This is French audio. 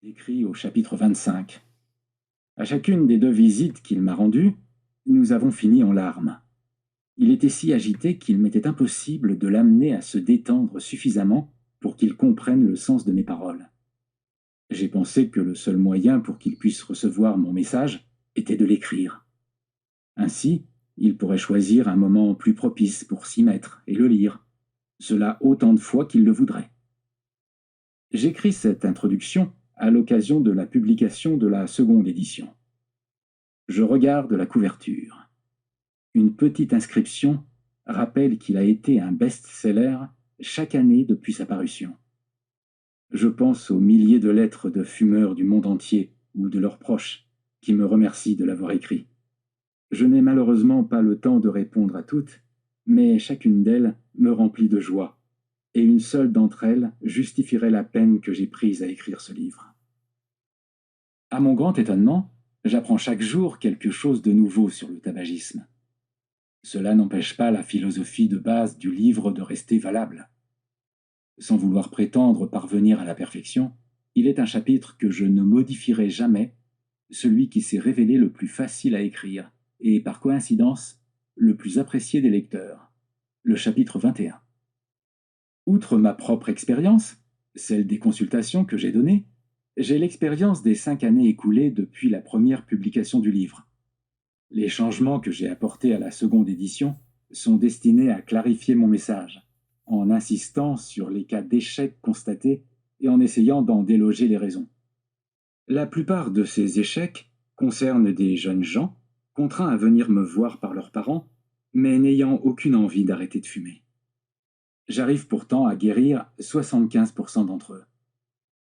Écrit au chapitre 25. À chacune des 2 visites qu'il m'a rendues, nous avons fini en larmes. Il était si agité qu'il m'était impossible de l'amener à se détendre suffisamment pour qu'il comprenne le sens de mes paroles. J'ai pensé que le seul moyen pour qu'il puisse recevoir mon message était de l'écrire. Ainsi, il pourrait choisir un moment plus propice pour s'y mettre et le lire, cela autant de fois qu'il le voudrait. J'écris cette introduction à l'occasion de la publication de la seconde édition. Je regarde la couverture. Une petite inscription rappelle qu'il a été un best-seller chaque année depuis sa parution. Je pense aux milliers de lettres de fumeurs du monde entier ou de leurs proches qui me remercient de l'avoir écrit. Je n'ai malheureusement pas le temps de répondre à toutes, mais chacune d'elles me remplit de joie, et une seule d'entre elles justifierait la peine que j'ai prise à écrire ce livre. À mon grand étonnement, j'apprends chaque jour quelque chose de nouveau sur le tabagisme. Cela n'empêche pas la philosophie de base du livre de rester valable. Sans vouloir prétendre parvenir à la perfection, il est un chapitre que je ne modifierai jamais, celui qui s'est révélé le plus facile à écrire, et par coïncidence, le plus apprécié des lecteurs, le chapitre 21. Outre ma propre expérience, celle des consultations que j'ai données, j'ai l'expérience des 5 années écoulées depuis la première publication du livre. Les changements que j'ai apportés à la seconde édition sont destinés à clarifier mon message, en insistant sur les cas d'échecs constatés et en essayant d'en déloger les raisons. La plupart de ces échecs concernent des jeunes gens contraints à venir me voir par leurs parents, mais n'ayant aucune envie d'arrêter de fumer. J'arrive pourtant à guérir 75% d'entre eux.